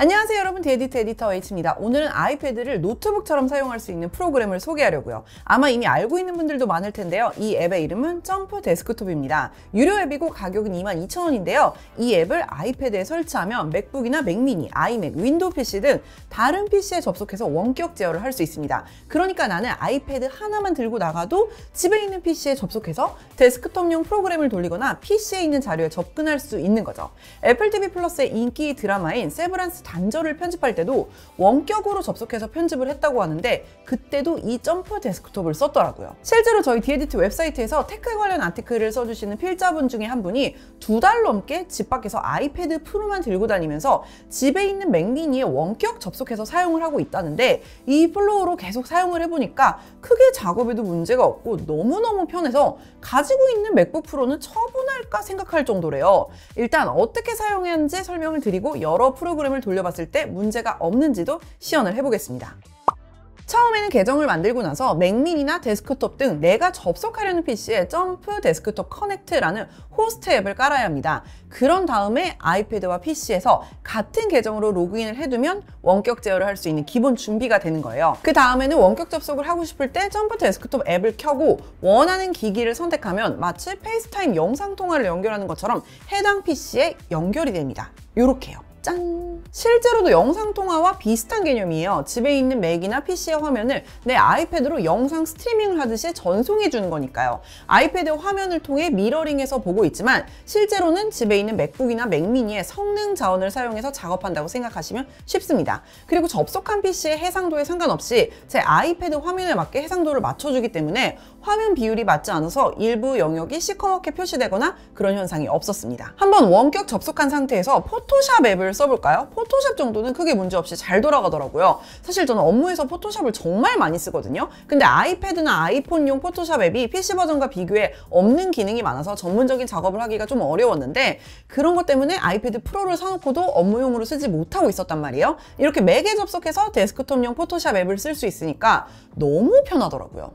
안녕하세요 여러분, 디에디트 에디터 H입니다. 오늘은 아이패드를 노트북처럼 사용할 수 있는 프로그램을 소개하려고요. 아마 이미 알고 있는 분들도 많을 텐데요. 이 앱의 이름은 점프 데스크톱입니다. 유료 앱이고 가격은 22,000원인데요. 이 앱을 아이패드에 설치하면 맥북이나 맥미니, 아이맥, 윈도우 PC 등 다른 PC에 접속해서 원격 제어를 할 수 있습니다. 그러니까 나는 아이패드 하나만 들고 나가도 집에 있는 PC에 접속해서 데스크톱용 프로그램을 돌리거나 PC에 있는 자료에 접근할 수 있는 거죠. 애플 TV 플러스의 인기 드라마인 세브란스 단절을 편집할 때도 원격으로 접속해서 편집을 했다고 하는데 그때도 이 점프 데스크톱을 썼더라고요. 실제로 저희 디에디트 웹사이트에서 테크 관련 아티클을 써주시는 필자분 중에 한 분이 2달 넘게 집 밖에서 아이패드 프로만 들고 다니면서 집에 있는 맥미니에 원격 접속해서 사용을 하고 있다는데 이 플로우로 계속 사용을 해보니까 크게 작업에도 문제가 없고 너무너무 편해서 가지고 있는 맥북 프로는 처분할까 생각할 정도래요. 일단 어떻게 사용해야 하는지 설명을 드리고 여러 프로그램을 돌려봤을 때 문제가 없는지도 시연을 해보겠습니다. 처음에는 계정을 만들고 나서 맥미니나 데스크톱 등 내가 접속하려는 PC에 점프 데스크톱 커넥트라는 호스트 앱을 깔아야 합니다. 그런 다음에 아이패드와 PC에서 같은 계정으로 로그인을 해두면 원격 제어를 할 수 있는 기본 준비가 되는 거예요. 그 다음에는 원격 접속을 하고 싶을 때 점프 데스크톱 앱을 켜고 원하는 기기를 선택하면 마치 페이스타임 영상통화를 연결하는 것처럼 해당 PC에 연결이 됩니다. 요렇게요. 짠! 실제로도 영상통화와 비슷한 개념이에요. 집에 있는 맥이나 PC의 화면을 내 아이패드로 영상 스트리밍을 하듯이 전송해 주는 거니까요. 아이패드 화면을 통해 미러링해서 보고 있지만 실제로는 집에 있는 맥북이나 맥미니의 성능 자원을 사용해서 작업한다고 생각하시면 쉽습니다. 그리고 접속한 PC의 해상도에 상관없이 제 아이패드 화면에 맞게 해상도를 맞춰주기 때문에 화면 비율이 맞지 않아서 일부 영역이 시커멓게 표시되거나 그런 현상이 없었습니다. 한번 원격 접속한 상태에서 포토샵 앱을 써볼까요? 포토샵 정도는 크게 문제없이 잘 돌아가더라고요. 사실 저는 업무에서 포토샵을 정말 많이 쓰거든요. 근데 아이패드나 아이폰용 포토샵 앱이 PC 버전과 비교해 없는 기능이 많아서 전문적인 작업을 하기가 좀 어려웠는데 그런 것 때문에 아이패드 프로를 사놓고도 업무용으로 쓰지 못하고 있었단 말이에요. 이렇게 맥에 접속해서 데스크톱용 포토샵 앱을 쓸 수 있으니까 너무 편하더라고요.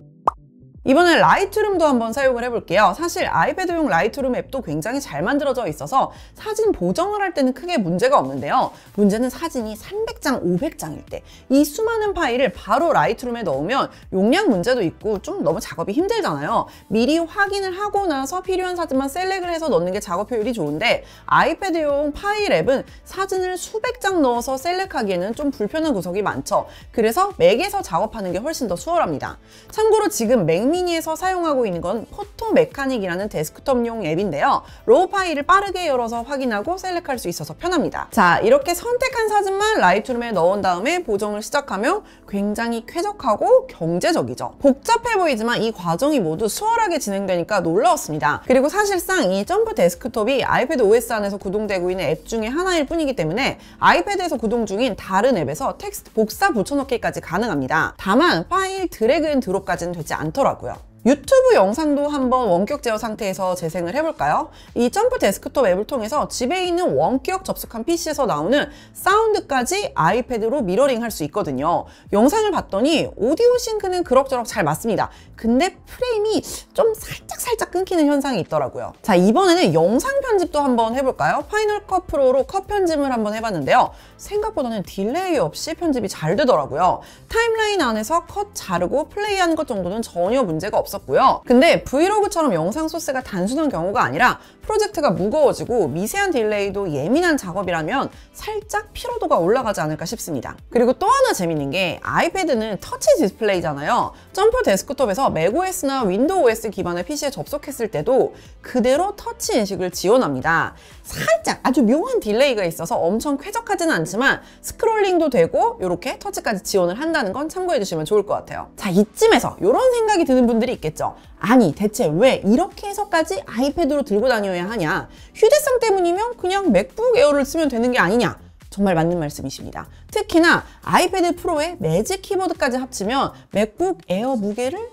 이번엔 라이트룸도 한번 사용을 해볼게요. 사실 아이패드용 라이트룸 앱도 굉장히 잘 만들어져 있어서 사진 보정을 할 때는 크게 문제가 없는데요. 문제는 사진이 300장, 500장일 때 이 수많은 파일을 바로 라이트룸에 넣으면 용량 문제도 있고 좀 너무 작업이 힘들잖아요. 미리 확인을 하고 나서 필요한 사진만 셀렉을 해서 넣는 게 작업 효율이 좋은데 아이패드용 파일 앱은 사진을 수백 장 넣어서 셀렉하기에는 좀 불편한 구석이 많죠. 그래서 맥에서 작업하는 게 훨씬 더 수월합니다. 참고로 지금 맥미니에서 사용하고 있는 건 포토 메카닉이라는 데스크톱용 앱인데요. 로우 파일을 빠르게 열어서 확인하고 셀렉할 수 있어서 편합니다. 자, 이렇게 선택한 사진만 라이트룸에 넣은 다음에 보정을 시작하면 굉장히 쾌적하고 경제적이죠. 복잡해 보이지만 이 과정이 모두 수월하게 진행되니까 놀라웠습니다. 그리고 사실상 이 점프 데스크톱이 아이패드 OS 안에서 구동되고 있는 앱 중에 하나일 뿐이기 때문에 아이패드에서 구동 중인 다른 앱에서 텍스트 복사 붙여넣기까지 가능합니다. 다만 파일 드래그 앤 드롭까지는 되지 않더라고요. 유튜브 영상도 한번 원격 제어 상태에서 재생을 해볼까요? 이 점프 데스크톱 앱을 통해서 집에 있는 원격 접속한 PC에서 나오는 사운드까지 아이패드로 미러링 할 수 있거든요. 영상을 봤더니 오디오 싱크는 그럭저럭 잘 맞습니다. 근데 프레임이 좀 살짝 끊기는 현상이 있더라고요. 자, 이번에는 영상 편집도 한번 해볼까요? 파이널 컷 프로로 컷 편집을 한번 해봤는데요. 생각보다는 딜레이 없이 편집이 잘 되더라고요. 타임라인 안에서 컷 자르고 플레이하는 것 정도는 전혀 문제가 없었고요. 근데 브이로그처럼 영상 소스가 단순한 경우가 아니라 프로젝트가 무거워지고 미세한 딜레이도 예민한 작업이라면 살짝 피로도가 올라가지 않을까 싶습니다. 그리고 또 하나 재밌는 게 아이패드는 터치 디스플레이잖아요. 점프 데스크톱에서 맥OS나 윈도우 OS 기반의 PC에 접속했을 때도 그대로 터치 인식을 지원합니다. 살짝 아주 묘한 딜레이가 있어서 엄청 쾌적하지는 않지만 스크롤링도 되고 이렇게 터치까지 지원을 한다는 건 참고해 주시면 좋을 것 같아요. 자, 이쯤에서 이런 생각이 드는 분들이 있겠죠. 아니, 대체 왜 이렇게 해서까지 아이패드로 들고 다녀야 하냐? 휴대성 때문이면 그냥 맥북 에어를 쓰면 되는 게 아니냐? 정말 맞는 말씀이십니다. 특히나 아이패드 프로에 매직 키보드까지 합치면 맥북 에어 무게를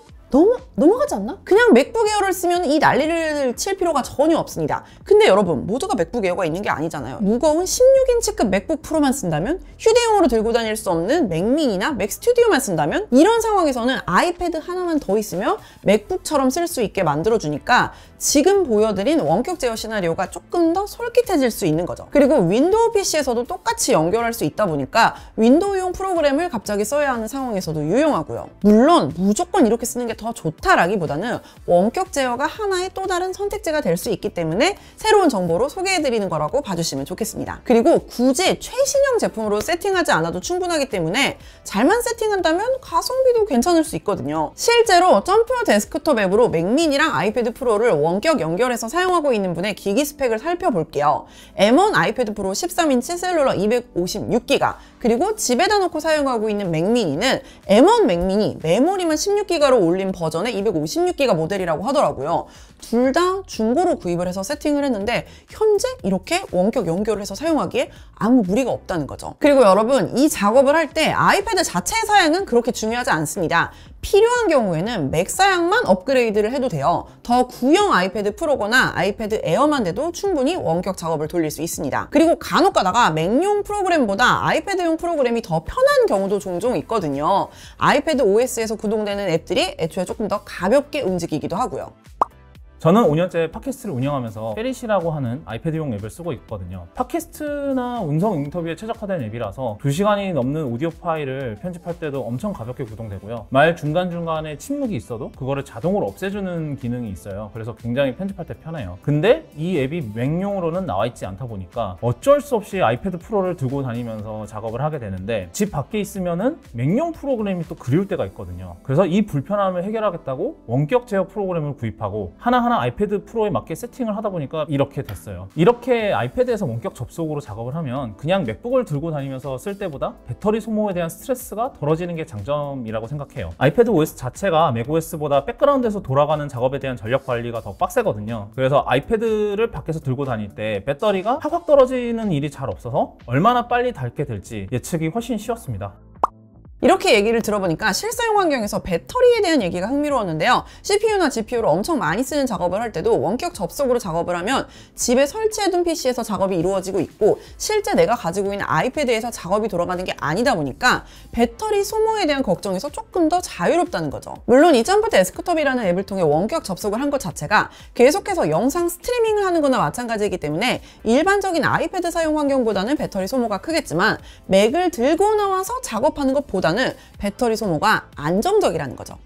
넘어가지 않나? 그냥 맥북 에어를 쓰면 이 난리를 칠 필요가 전혀 없습니다. 근데 여러분, 모두가 맥북 에어가 있는 게 아니잖아요. 무거운 16인치급 맥북 프로만 쓴다면, 휴대용으로 들고 다닐 수 없는 맥미니나 맥스튜디오만 쓴다면, 이런 상황에서는 아이패드 하나만 더 있으면 맥북처럼 쓸 수 있게 만들어주니까 지금 보여드린 원격 제어 시나리오가 조금 더 솔깃해질 수 있는 거죠. 그리고 윈도우 PC에서도 똑같이 연결할 수 있다 보니까 윈도우용 프로그램을 갑자기 써야 하는 상황에서도 유용하고요. 물론 무조건 이렇게 쓰는 게 더 좋다라기보다는 원격 제어가 하나의 또 다른 선택지가 될 수 있기 때문에 새로운 정보로 소개해드리는 거라고 봐주시면 좋겠습니다. 그리고 굳이 최신형 제품으로 세팅하지 않아도 충분하기 때문에 잘만 세팅한다면 가성비도 괜찮을 수 있거든요. 실제로 점프 데스크톱 앱으로 맥미니랑 아이패드 프로를 원격 연결해서 사용하고 있는 분의 기기 스펙을 살펴볼게요. M1 아이패드 프로 13인치 셀룰러 256기가, 그리고 집에다 놓고 사용하고 있는 맥미니는 M1 맥미니 메모리만 16기가로 올린 버전의 256기가 모델이라고 하더라고요. 둘 다 중고로 구입을 해서 세팅을 했는데 현재 이렇게 원격 연결을 해서 사용하기에 아무 무리가 없다는 거죠. 그리고 여러분, 이 작업을 할 때 아이패드 자체의 사양은 그렇게 중요하지 않습니다. 필요한 경우에는 맥 사양만 업그레이드를 해도 돼요. 더 구형 아이패드 프로거나 아이패드 에어만 돼도 충분히 원격 작업을 돌릴 수 있습니다. 그리고 간혹 가다가 맥용 프로그램보다 아이패드용 프로그램이 더 편한 경우도 종종 있거든요. 아이패드 OS에서 구동되는 앱들이 애초에 조금 더 가볍게 움직이기도 하고요. 저는 5년째 팟캐스트를 운영하면서 페릿이라고 하는 아이패드용 앱을 쓰고 있거든요. 팟캐스트나 음성 인터뷰에 최적화된 앱이라서 2시간이 넘는 오디오 파일을 편집할 때도 엄청 가볍게 구동되고요. 말 중간중간에 침묵이 있어도 그거를 자동으로 없애주는 기능이 있어요. 그래서 굉장히 편집할 때 편해요. 근데 이 앱이 맥용으로는 나와 있지 않다 보니까 어쩔 수 없이 아이패드 프로를 들고 다니면서 작업을 하게 되는데, 집 밖에 있으면은 맥용 프로그램이 또 그리울 때가 있거든요. 그래서 이 불편함을 해결하겠다고 원격 제어 프로그램을 구입하고 하나하나 아이패드 프로에 맞게 세팅을 하다 보니까 이렇게 됐어요. 이렇게 아이패드에서 원격 접속으로 작업을 하면 그냥 맥북을 들고 다니면서 쓸 때보다 배터리 소모에 대한 스트레스가 덜어지는 게 장점이라고 생각해요. 아이패드 OS 자체가 맥OS보다 백그라운드에서 돌아가는 작업에 대한 전력 관리가 더 빡세거든요. 그래서 아이패드를 밖에서 들고 다닐 때 배터리가 확 떨어지는 일이 잘 없어서 얼마나 빨리 닳게 될지 예측이 훨씬 쉬웠습니다. 이렇게 얘기를 들어보니까 실사용 환경에서 배터리에 대한 얘기가 흥미로웠는데요. CPU나 GPU를 엄청 많이 쓰는 작업을 할 때도 원격 접속으로 작업을 하면 집에 설치해둔 PC에서 작업이 이루어지고 있고 실제 내가 가지고 있는 아이패드에서 작업이 돌아가는 게 아니다 보니까 배터리 소모에 대한 걱정에서 조금 더 자유롭다는 거죠. 물론 이 점프 데스크톱이라는 앱을 통해 원격 접속을 한 것 자체가 계속해서 영상 스트리밍을 하는 거나 마찬가지이기 때문에 일반적인 아이패드 사용 환경보다는 배터리 소모가 크겠지만 맥을 들고 나와서 작업하는 것보다는 배터리 소모가 안정적이라는 거죠.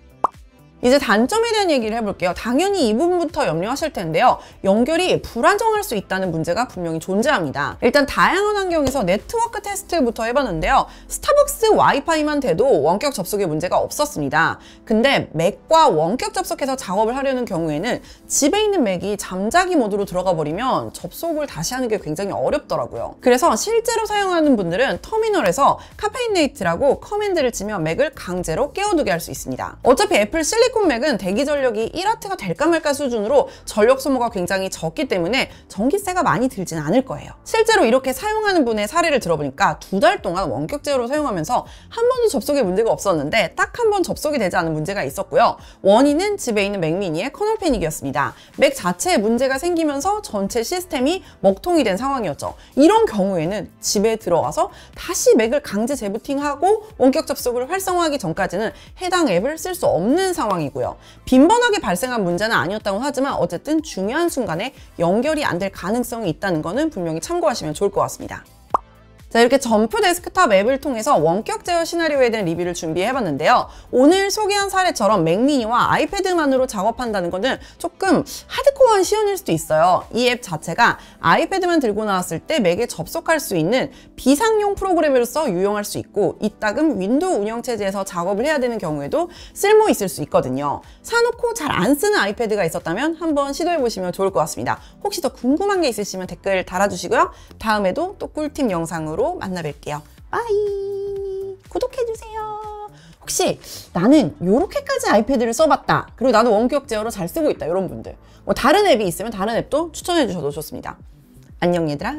이제 단점에 대한 얘기를 해볼게요. 당연히 이 부분부터 염려하실 텐데요. 연결이 불안정할 수 있다는 문제가 분명히 존재합니다. 일단 다양한 환경에서 네트워크 테스트부터 해봤는데요. 스타벅스 와이파이만 돼도 원격 접속에 문제가 없었습니다. 근데 맥과 원격 접속해서 작업을 하려는 경우에는 집에 있는 맥이 잠자기 모드로 들어가 버리면 접속을 다시 하는 게 굉장히 어렵더라고요. 그래서 실제로 사용하는 분들은 터미널에서 카페인네이트라고 커맨드를 치면 맥을 강제로 깨워두게 할 수 있습니다. 어차피 애플 실리콘 맥은 대기 전력이 1W가 될까 말까 수준으로 전력 소모가 굉장히 적기 때문에 전기세가 많이 들진 않을 거예요. 실제로 이렇게 사용하는 분의 사례를 들어보니까 2달 동안 원격 제어로 사용하면서 한 번도 접속에 문제가 없었는데 딱 한 번 접속이 되지 않은 문제가 있었고요. 원인은 집에 있는 맥미니의 커널 패닉이었습니다. 맥 자체에 문제가 생기면서 전체 시스템이 먹통이 된 상황이었죠. 이런 경우에는 집에 들어가서 다시 맥을 강제 재부팅하고 원격 접속을 활성화하기 전까지는 해당 앱을 쓸 수 없는 상황이고요. 빈번하게 발생한 문제는 아니었다고 하지만 어쨌든 중요한 순간에 연결이 안 될 가능성이 있다는 것은 분명히 참고하시면 좋을 것 같습니다. 자, 이렇게 점프 데스크탑 앱을 통해서 원격 제어 시나리오에 대한 리뷰를 준비해봤는데요. 오늘 소개한 사례처럼 맥미니와 아이패드만으로 작업한다는 것은 조금 하드코어한 시연일 수도 있어요. 이 앱 자체가 아이패드만 들고 나왔을 때 맥에 접속할 수 있는 비상용 프로그램으로서 유용할 수 있고 이따금 윈도우 운영체제에서 작업을 해야 되는 경우에도 쓸모 있을 수 있거든요. 사놓고 잘 안 쓰는 아이패드가 있었다면 한번 시도해보시면 좋을 것 같습니다. 혹시 더 궁금한 게 있으시면 댓글 달아주시고요. 다음에도 또 꿀팁 영상으로 만나 뵐게요. 빠이. 구독해주세요. 혹시 나는 이렇게까지 아이패드를 써봤다. 그리고 나도 원격 제어로 잘 쓰고 있다. 이런 분들. 뭐 다른 앱이 있으면 다른 앱도 추천해 주셔도 좋습니다. 안녕 얘들아.